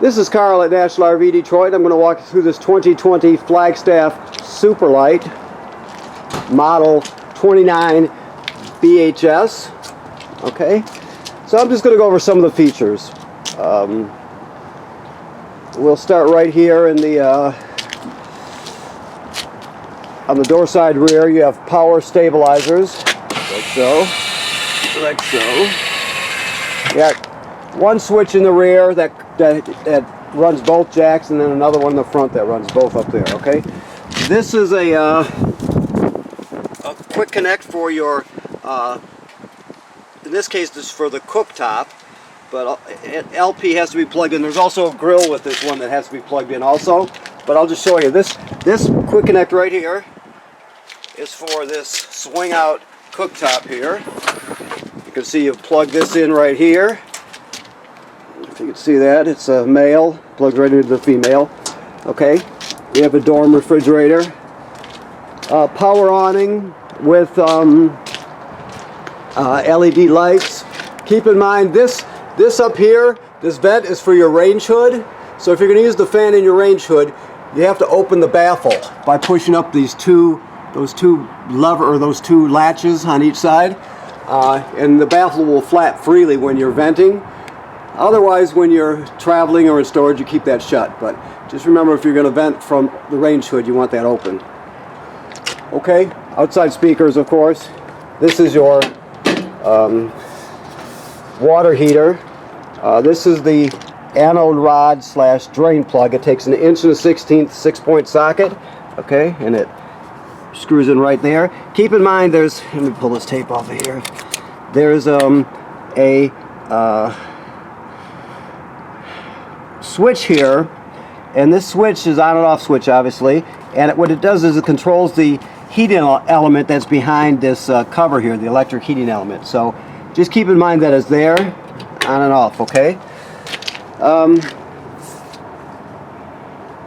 This is Carl at National RV Detroit. I'm going to walk you through this 2020 Flagstaff Super Lite model 29 BHS. Okay, so I'm just going to go over some of the features. We'll start right here in the on the door side rear. You have power stabilizers, like so, like so. You got one switch in the rear that runs both jacks, and then another one in the front that runs both up there. Okay, this is a quick connect for your in this case this is for the cooktop, but LP has to be plugged in. There's also a grill with this one that has to be plugged in also, but I'll just show you this quick connect right here is for this swing out cooktop here. You can see you plug this in right here. If you can see that, it's a male, plugged right into the female. Okay, we have a dorm refrigerator, power awning with LED lights. Keep in mind this up here, this vent is for your range hood. So if you're going to use the fan in your range hood, you have to open the baffle by pushing up those two latches on each side, and the baffle will flap freely when you're venting. Otherwise, when you're traveling or in storage, you keep that shut. But just remember, if you're going to vent from the range hood, you want that open. Okay, outside speakers, of course. This is your water heater. This is the anode rod / drain plug. It takes an 1 1/16" 6-point socket. Okay, and it screws in right there. Keep in mind, let me pull this tape off of here. There's a switch here, and this switch is on and off switch, obviously, and what it does is it controls the heating element that's behind this cover here, the electric heating element. So just keep in mind that it's there, on and off. Okay,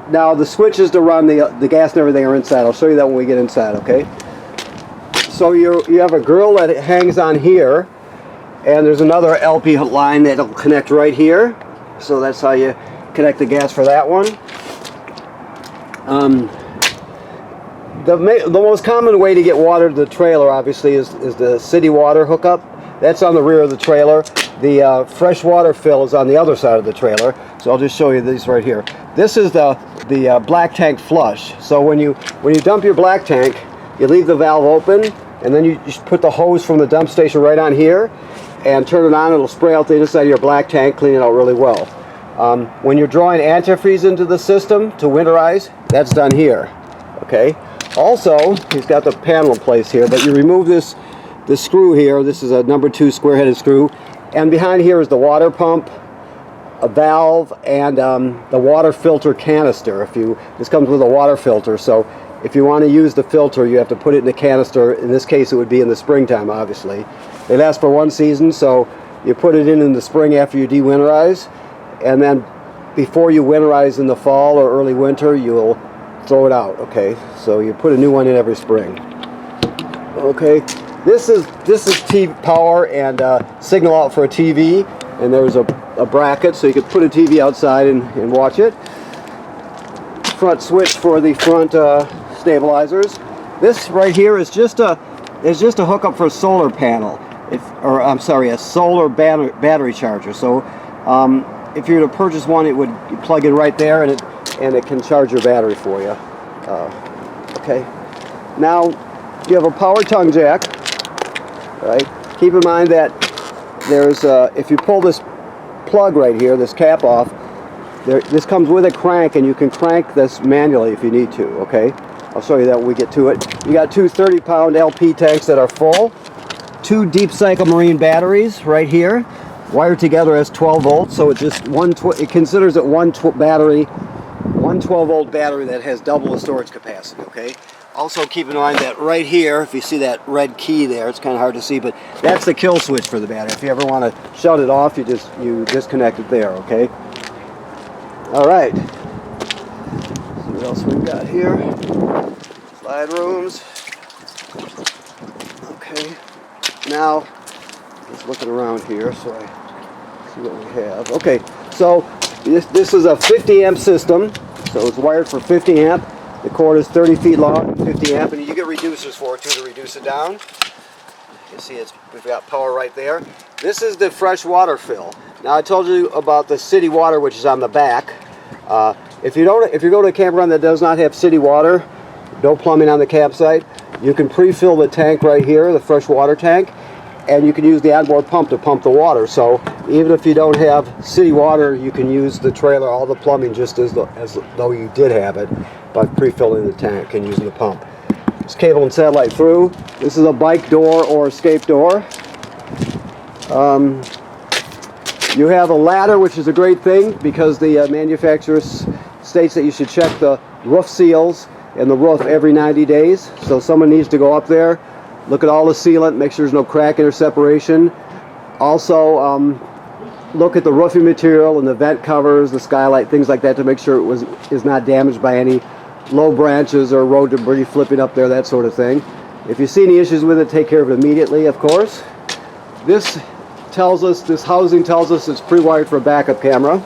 now the switches to run the gas and everything are inside. I'll show you that when we get inside. Okay, so you have a grill that hangs on here, and there's another LP line that'll connect right here. So that's how you connect the gas for that one. The most common way to get water to the trailer, obviously, is the city water hookup. That's on the rear of the trailer. The fresh water fill is on the other side of the trailer. So I'll just show you these right here. This is the black tank flush. So when you dump your black tank, you leave the valve open, and then you just put the hose from the dump station right on here and turn it on. It'll spray out the inside of your black tank, clean it out really well. When you're drawing antifreeze into the system to winterize, that's done here. Okay. Also, he's got the panel in place here, but you remove this screw here. This is a number 2 square-headed screw, and behind here is the water pump, a valve, and the water filter canister. This comes with a water filter, so if you want to use the filter, you have to put it in the canister. In this case, it would be in the springtime, obviously. They last for 1 season, so you put it in the spring after you de-winterize, and then before you winterize in the fall or early winter, you'll throw it out. Okay, so you put a new one in every spring. Okay, this is TV power and signal out for a TV, and there's a bracket so you could put a TV outside and watch it. Front switch for the front stabilizers. This right here is just a hookup for a solar panel, a solar battery charger. So if you were to purchase one, it would plug in right there, and it can charge your battery for you. Okay. Now you have a power tongue jack. Right. Keep in mind that there's if you pull this plug right here, this cap off, this comes with a crank, and you can crank this manually if you need to. Okay. I'll show you that when we get to it. You got 2 30-pound LP tanks that are full, 2 deep cycle marine batteries right here, wired together as 12 volts. So it considers it one 12-volt battery that has double the storage capacity. Okay. Also keep in mind that right here, if you see that red key there, it's kind of hard to see, but that's the kill switch for the battery. If you ever want to shut it off, you disconnect it there. Okay. All right. See what else we've got here. Slide rooms. Okay. Now, just looking around here, so I see what we have. Okay. So This is a 50 amp system, so it's wired for 50 amp. The cord is 30 feet long, 50 amp, and you get reducers for it too to reduce it down. You see we've got power right there. This is the fresh water fill. Now I told you about the city water, which is on the back. If you go to a campground that does not have city water, no plumbing on the campsite, you can pre-fill the tank right here, the fresh water tank, and you can use the onboard pump to pump the water. So even if you don't have city water, you can use the trailer, all the plumbing, just as though you did have it, by pre-filling the tank and using the pump. It's cable and satellite through. This is a bike door or escape door. You have a ladder, which is a great thing because the manufacturer states that you should check the roof seals and the roof every 90 days. So someone needs to go up there, look at all the sealant, make sure there's no cracking or separation. Also, look at the roofing material and the vent covers, the skylight, things like that, to make sure it is not damaged by any low branches or road debris flipping up there, that sort of thing. If you see any issues with it, take care of it immediately, of course. This housing tells us it's pre-wired for a backup camera.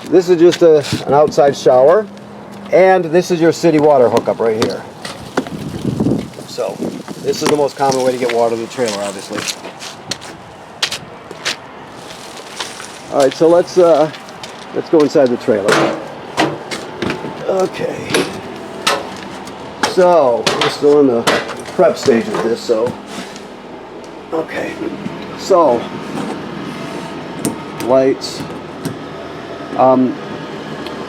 This is just an outside shower. And this is your city water hookup right here. So, this is the most common way to get water to the trailer, obviously. Alright, so let's go inside the trailer. Okay. So, we're still in the prep stage of this, so. Okay. So, lights.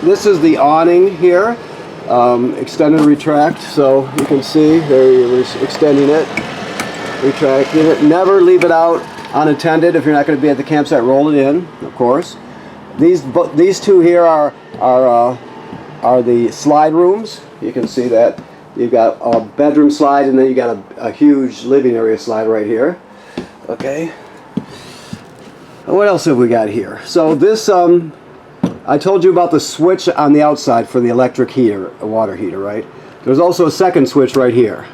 This is the awning here, extend and retract, so you can see there you're extending it, retracting it. Never leave it out unattended if you're not going to be at the campsite. Roll it in, of course. These two here are the slide rooms. You can see that you've got a bedroom slide, and then you got a huge living area slide right here. Okay. What else have we got here? So this I told you about the switch on the outside for the electric heater, a water heater, right? There's also a second switch right here.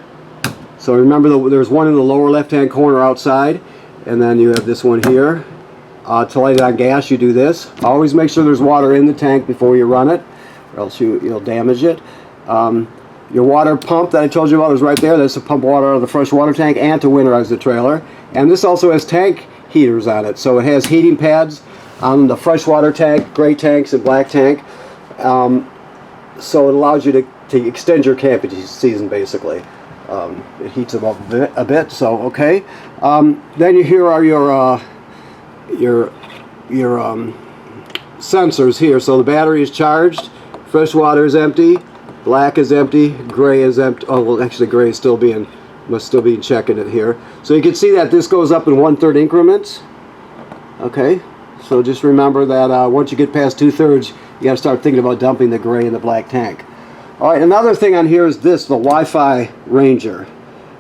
So remember, there's one in the lower left-hand corner outside, and then you have this one here. To light it on gas, you do this. Always make sure there's water in the tank before you run it, or else you'll damage it. Your water pump that I told you about is right there. That's to pump water out of the fresh water tank and to winterize the trailer. And this also has tank heaters on it, so it has heating pads on the freshwater tank, gray tanks, and black tank. So it allows you to extend your camping season, basically. It heats them up a bit, so okay. Then here are your sensors here. So the battery is charged, fresh water is empty, black is empty, gray is empty. Oh, well, actually gray is must still be checking it here. So you can see that this goes up in 1/3 increments. Okay. So just remember that once you get past 2/3, you got to start thinking about dumping the gray and the black tank. All right, another thing on here is this, the Wi-Fi Ranger,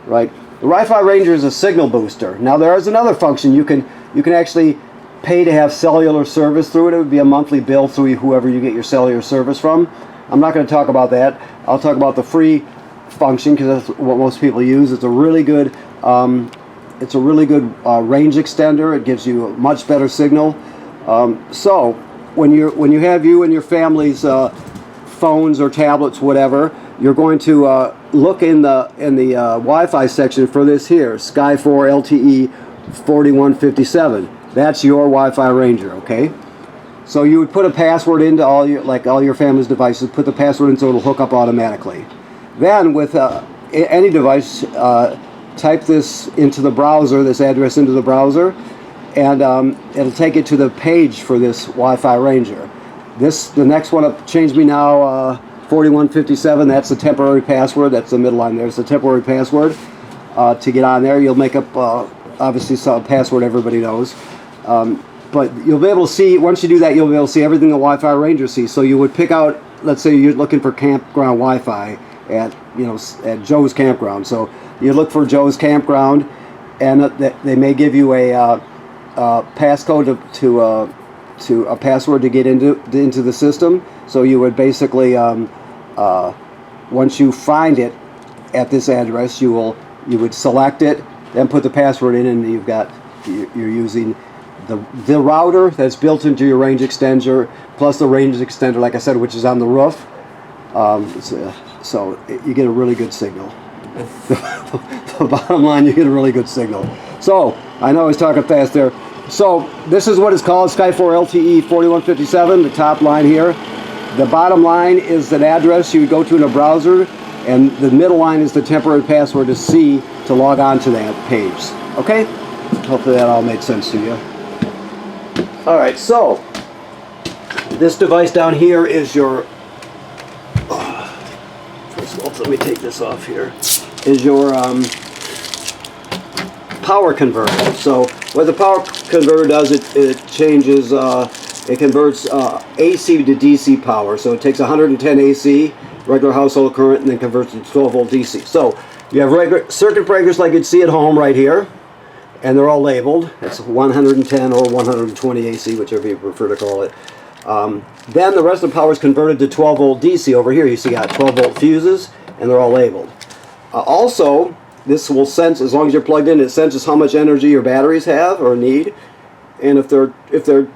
right? The Wi-Fi Ranger is a signal booster. Now there is another function. You can actually pay to have cellular service through it. It would be a monthly bill through whoever you get your cellular service from. I'm not going to talk about that. I'll talk about the free function because that's what most people use. It's a really good range extender. It gives you a much better signal. So when you have you and your family's phones or tablets, whatever, you're going to look in the Wi-Fi section for this here, Sky4 LTE 4157. That's your Wi-Fi Ranger, okay? So you would put a password into all your family's devices. Put the password in so it'll hook up automatically. Then with any device, type this into the browser, this address into the browser, and it'll take it to the page for this Wi-Fi Ranger. The next one up, Change Me Now 4157, that's the temporary password. That's the middle line there. It's the temporary password. To get on there, you'll make up, obviously, some password everybody knows. But you'll be able to see, once you do that, you'll be able to see everything the Wi-Fi Ranger sees. So you would pick out, let's say you're looking for campground Wi-Fi at Joe's Campground. So you look for Joe's Campground, and they may give you a passcode to a password to get into the system. So you would basically, once you find it at this address, you would select it, then put the password in, and you're using the router that's built into your range extender, plus the range extender, like I said, which is on the roof. So you get a really good signal. The bottom line, you get a really good signal. So I know I was talking fast there. So this is what it's called, Sky4 LTE 4157, the top line here. The bottom line is an address you would go to in a browser, and the middle line is the temporary password to C to log on to that page. Okay? Hopefully that all made sense to you. Alright, so this device down here is your, first of all, let me take this off here, is your power converter. So what the power converter does, it changes, it converts AC to DC power. So it takes 110 AC, regular household current, and then converts it to 12 volt DC. So you have regular circuit breakers like you'd see at home right here, and they're all labeled. It's 110 or 120 AC, whichever you prefer to call it. Then the rest of the power is converted to 12 volt DC. Over here you see got 12 volt fuses, and they're all labeled. Also, this will sense, as long as you're plugged in, it senses how much energy your batteries have or need. And if they're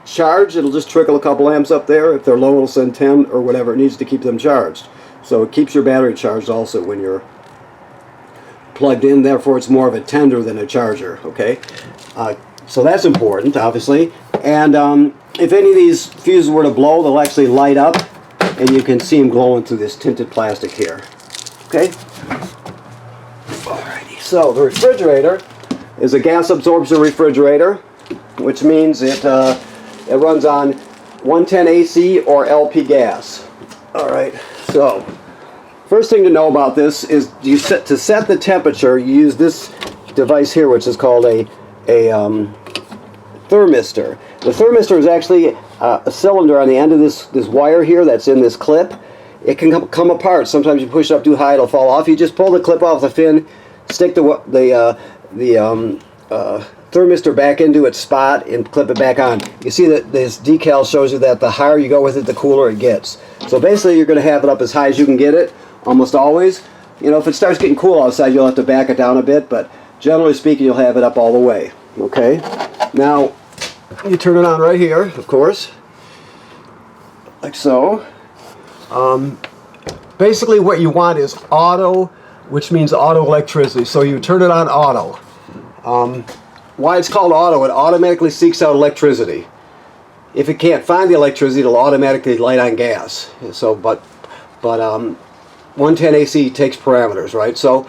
charged, it'll just trickle a couple amps up there. If they're low, it'll send 10 or whatever it needs to keep them charged. So it keeps your battery charged also when you're plugged in. Therefore, it's more of a tender than a charger. Okay, so that's important, obviously. And if any of these fuses were to blow, they'll actually light up, and you can see them glowing through this tinted plastic here. Okay. Alrighty. So the refrigerator is a gas absorption refrigerator, which means it runs on 110 AC or LP gas. All right. So first thing to know about this is to set the temperature, you use this device here, which is called a thermistor. The thermistor is actually a cylinder on the end of this wire here that's in this clip. It can come apart. Sometimes you push it up too high, it'll fall off. You just pull the clip off the fin, stick the thermistor back into its spot, and clip it back on. You see that this decal shows you that the higher you go with it, the cooler it gets. So basically you're going to have it up as high as you can get it, almost always. You know, if it starts getting cool outside, you'll have to back it down a bit, but generally speaking, you'll have it up all the way. Okay? Now, you turn it on right here, of course, like so. Basically what you want is auto, which means auto electricity. So you turn it on auto. Why it's called auto, it automatically seeks out electricity. If it can't find the electricity, it'll automatically light on gas. So, but 110 AC takes parameters, right? So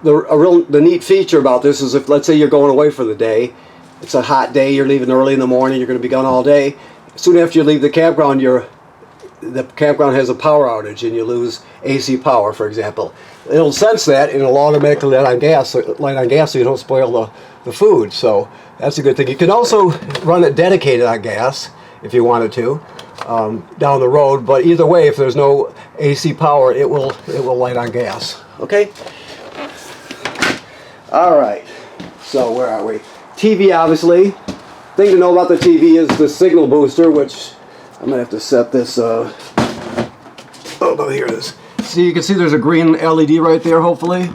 the neat feature about this is if, let's say you're going away for the day, it's a hot day, you're leaving early in the morning, you're going to be gone all day. Soon after you leave the campground, the campground has a power outage and you lose AC power, for example. It'll sense that and it'll automatically light on gas so you don't spoil the food. So that's a good thing. You can also run it dedicated on gas if you wanted to down the road. But either way, if there's no AC power, it will light on gas. Okay. All right. So where are we? TV, obviously. Thing to know about the TV is the signal booster, which I'm gonna have to set this. Oh, here it is. See, you can see there's a green LED right there. Hopefully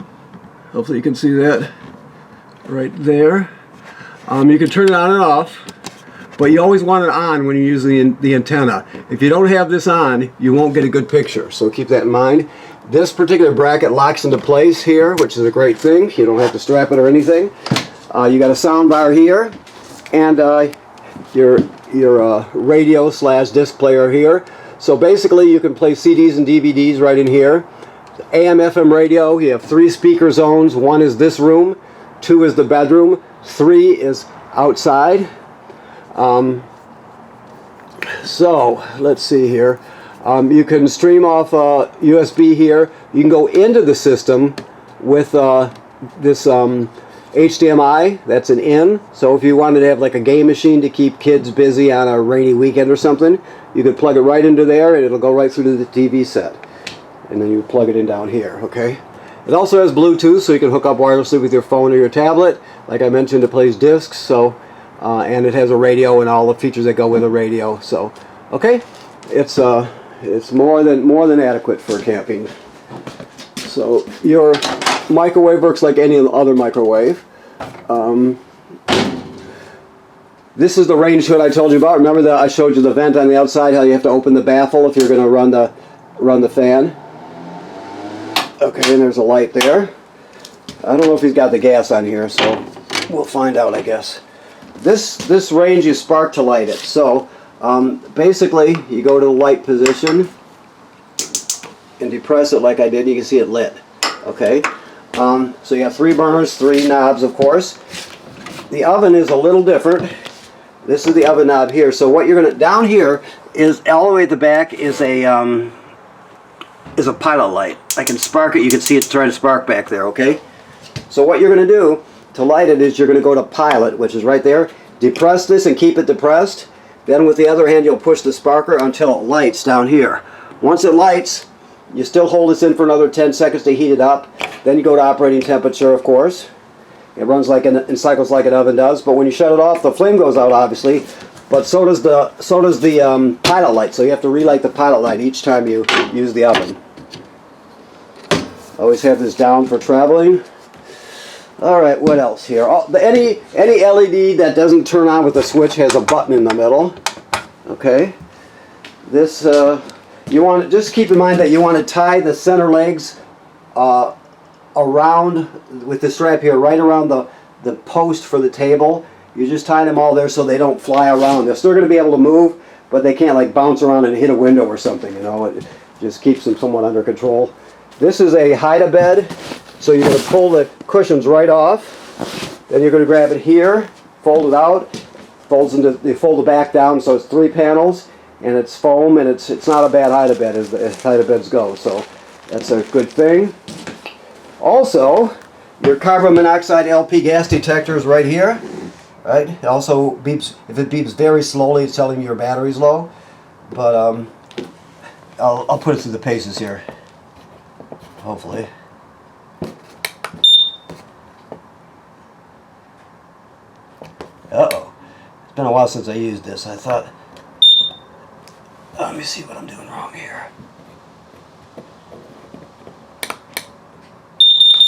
you can see that right there. You can turn it on and off, but you always want it on when you use the antenna. If you don't have this on, you won't get a good picture. So keep that in mind. This particular bracket locks into place here, which is a great thing. You don't have to strap it or anything. You got a sound bar here, and your radio / disc player here. So basically you can play CDs and DVDs right in here. AM FM radio, you have 3 speaker zones. 1 is this room, 2 is the bedroom, 3 is outside. So let's see here. You can stream off USB here. You can go into the system with this HDMI, that's an in. So if you wanted to have like a game machine to keep kids busy on a rainy weekend or something, you could plug it right into there and it'll go right through to the TV set. And then you plug it in down here, okay? It also has Bluetooth, so you can hook up wirelessly with your phone or your tablet. Like I mentioned, it plays discs, so and it has a radio and all the features that go with a radio. So, okay, it's more than adequate for camping. So your This is the range hood I told you about. Remember that I showed you the vent on the outside, how you have to open the baffle if you're going to run the fan. Okay, and there's a light there. I don't know if he's got the gas on here, so we'll find out, I guess. This range you spark to light it. So basically, you go to the light position and depress it like I did. You can see it lit. Okay. So you have 3 burners, 3 knobs, of course. The oven is a little different. This is the oven knob here. So what you're gonna down here is all the way at the back is a pilot light. I can spark it. You can see it trying to spark back there. Okay. So what you're gonna do to light it is you're gonna go to pilot, which is right there. Depress this and keep it depressed. Then with the other hand, you'll push the sparker until it lights down here. Once it lights, you still hold this in for another 10 seconds to heat it up. Then you go to operating temperature, of course. It runs like in cycles like an oven does. But when you shut it off, the flame goes out, obviously. But so does the pilot light. So you have to relight the pilot light each time you use the oven. Always have this down for traveling. All right, what else here? Any LED that doesn't turn on with a switch has a button in the middle. Okay. This you want to just keep in mind that you want to tie the center legs around with the strap here, right around the post for the table. You just tie them all there so they don't fly around. They're still going to be able to move, but they can't like bounce around and hit a window or something. You know, it just keeps them somewhat under control. This is a hide-a-bed, so you're going to pull the cushions right off. Then you're going to grab it here, fold it out, you fold the back down, so it's 3 panels, and it's foam, and it's not a bad hide-a-bed as hide-a-beds go. So that's a good thing. Also, your carbon monoxide LP gas detector is right here. Right? It also beeps. If it beeps very slowly, it's telling you your battery's low. But I'll put it through the paces here. Hopefully. Uh-oh. It's been a while since I used this. I thought... let me see what I'm doing wrong here.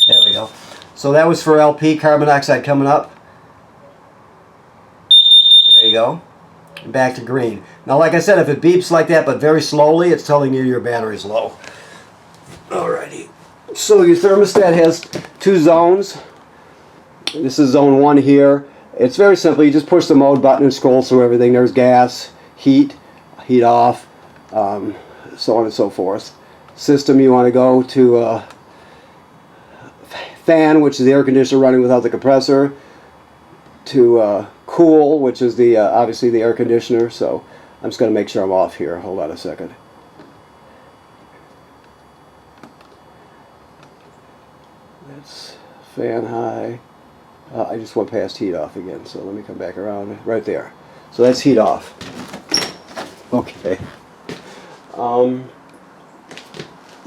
There we go. So that was for LP, carbon dioxide coming up. There you go. And back to green. Now, like I said, if it beeps like that, but very slowly, it's telling you your battery's low. Alrighty. So your thermostat has 2 zones. This is zone 1 here. It's very simple. You just push the mode button and scroll through everything. There's gas, heat off, so on and so forth. System, you want to go to fan, which is the air conditioner running without the compressor, to cool, which is the obviously the air conditioner. So I'm just going to make sure I'm off here. Hold on a second. That's fan high. I just went past heat off again, so let me come back around right there. So that's heat off. Okay.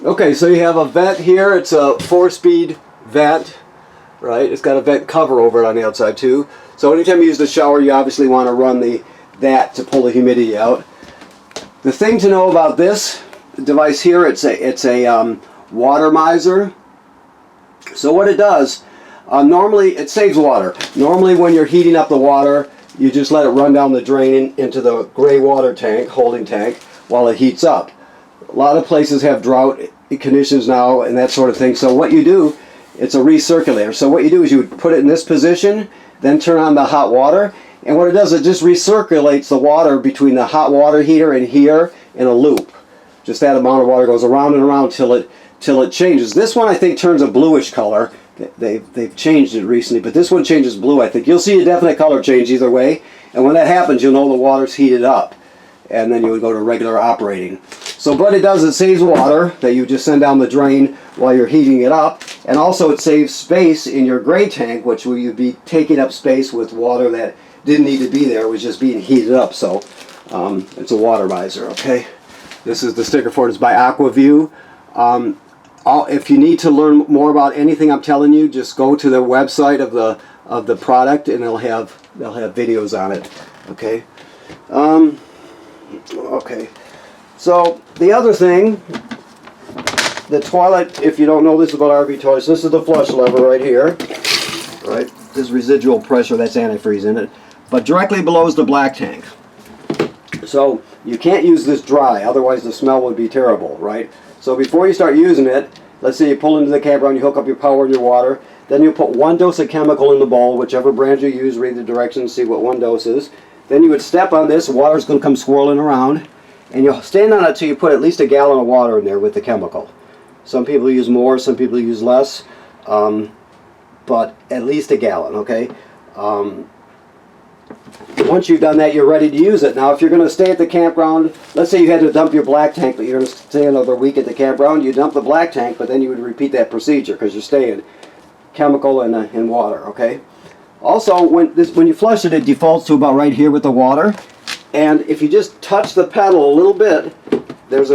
Okay, so you have a vent here. It's a 4-speed vent, right? It's got a vent cover over it on the outside too. So anytime you use the shower, you obviously want to run that to pull the humidity out. The thing to know about this device here, it's a water miser. So what it does, normally it saves water. Normally when you're heating up the water, you just let it run down the drain into the gray water tank, holding tank, while it heats up. A lot of places have drought conditions now and that sort of thing. So what you do, it's a recirculator. So what you do is you would put it in this position, then turn on the hot water, and what it does, it just recirculates the water between the hot water heater and here in a loop. Just that amount of water goes around and around till it changes. This one I think turns a bluish color. They've changed it recently, but this one changes blue, I think. You'll see a definite color change either way, and when that happens, you'll know the water's heated up, and then you would go to regular operating. So what it does, it saves water that you just send down the drain while you're heating it up, and also it saves space in your gray tank, which you'd be taking up space with water that didn't need to be there. It was just being heated up. So it's a water miser. Okay, this is the sticker for it. It's by AquaView. If you need to learn more about anything I'm telling you, just go to the website of the product, and they'll have videos on it. Okay. Okay. So the other thing, the toilet. If you don't know this about RV toilets, this is the flush lever right here. Right. There's residual pressure, that's antifreeze in it. but directly below is the black tank. So you can't use this dry, otherwise the smell would be terrible, right? So before you start using it, let's say you pull into the campground, you hook up your power and your water, then you put 1 dose of chemical in the bowl, whichever brand you use, read the directions, see what 1 dose is. Then you would step on this, water's going to come swirling around, and you'll stand on it till you put at least a gallon of water in there with the chemical. Some people use more, some people use less, but at least a gallon, okay? Once you've done that, you're ready to use it. Now, if you're going to stay at the campground, let's say you had to dump your black tank, but you're going to stay another week at the campground, you dump the black tank, but then you would repeat that procedure because you're staying chemical and water, okay? Also, when you flush it, it defaults to about right here with the water. And if you just touch the pedal a little bit, there's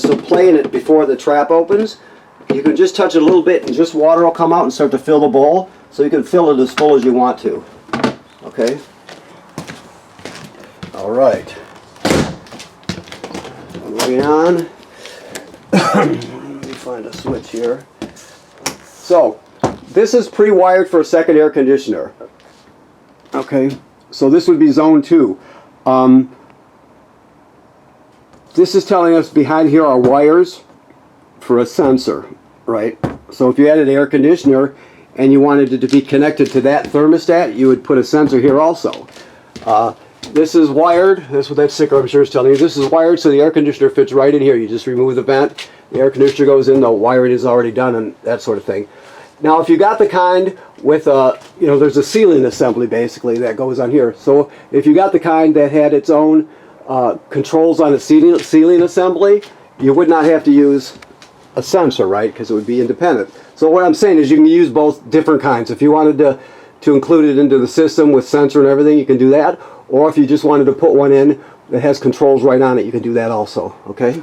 some play in it before the trap opens. You can just touch it a little bit and just water will come out and start to fill the bowl. So you can fill it as full as you want to. Okay? All right. Moving on. Let me find a switch here. So, this is pre-wired for a second air conditioner. Okay, so this would be zone 2. This is telling us behind here are wires for a sensor, right? So if you had an air conditioner and you wanted it to be connected to that thermostat, you would put a sensor here also. This is wired. That's what that sticker I'm sure is telling you. This is wired so the air conditioner fits right in here. You just remove the vent, the air conditioner goes in, the wiring is already done and that sort of thing. Now if you got the kind with a, there's a ceiling assembly basically that goes on here. So if you got the kind that had its own controls on the ceiling assembly, you would not have to use a sensor, right? Because it would be independent. So what I'm saying is you can use both different kinds. If you wanted to include it into the system with sensor and everything, you can do that. Or if you just wanted to put one in that has controls right on it, you can do that also, okay?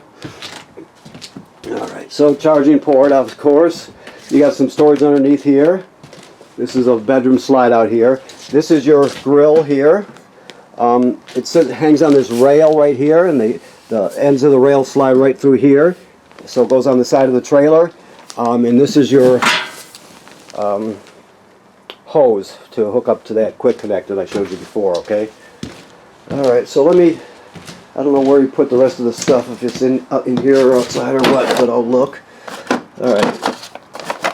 Alright, so charging port, of course. You got some storage underneath here. This is a bedroom slide out here. This is your grill here. It hangs on this rail right here, and the ends of the rail slide right through here. So it goes on the side of the trailer. And this is your hose to hook up to that quick connect that I showed you before, okay? Alright, so I don't know where you put the rest of the stuff, if it's in here or outside or what, but I'll look. Alright.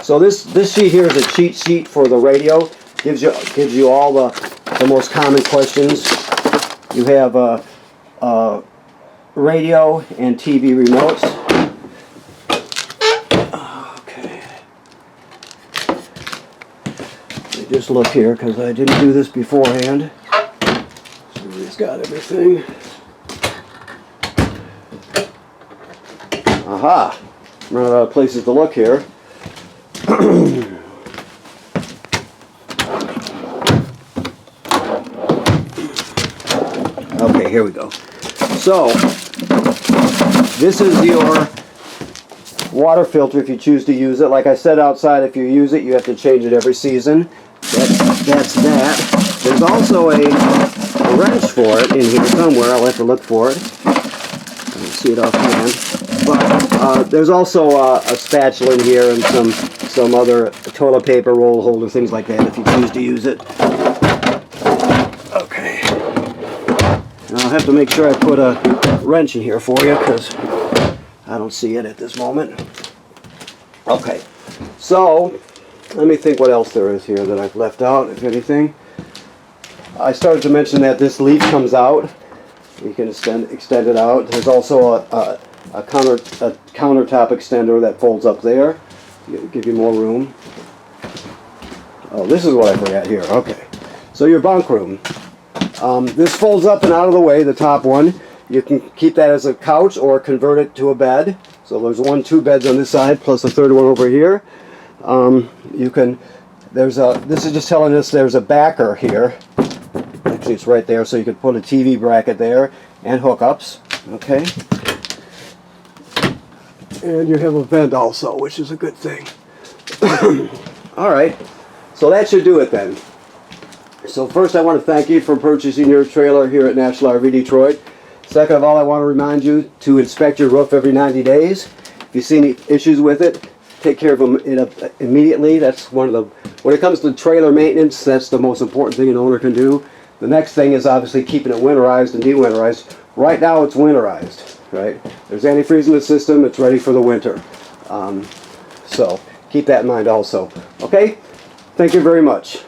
So this sheet here is a cheat sheet for the radio. Gives you all the most common questions. You have radio and TV remotes. Okay. Let me just look here because I didn't do this beforehand. So he's got everything. Aha! Run out of places to look here. Okay, here we go. So, this is your water filter if you choose to use it. Like I said outside, if you use it, you have to change it every season. That's that. There's also a wrench for it in here somewhere. I'll have to look for it. I don't see it offhand. But there's also a spatula in here and some other toilet paper, roll holder, things like that if you choose to use it. Okay. Now I'll have to make sure I put a wrench in here for you because I don't see it at this moment. Okay. So, let me think what else there is here that I've left out, if anything. I started to mention that this leaf comes out. You can extend it out. There's also a countertop extender that folds up there. Give you more room. Oh, this is what I forgot here. Okay. So your bunk room. This folds up and out of the way, the top one. You can keep that as a couch or convert it to a bed. So there's 2 beds on this side plus a third one over here. This is just telling us there's a backer here. Actually, it's right there, so you could put a TV bracket there and hookups. Okay. And you have a vent also, which is a good thing. Alright, so that should do it then. So first I want to thank you for purchasing your trailer here at National RV Detroit. Second of all, I want to remind you to inspect your roof every 90 days. If you see any issues with it, take care of them immediately. That's when it comes to trailer maintenance, that's the most important thing an owner can do. The next thing is obviously keeping it winterized and de-winterized. Right now it's winterized, right? There's antifreeze in the system, it's ready for the winter. So keep that in mind also. Okay, thank you very much.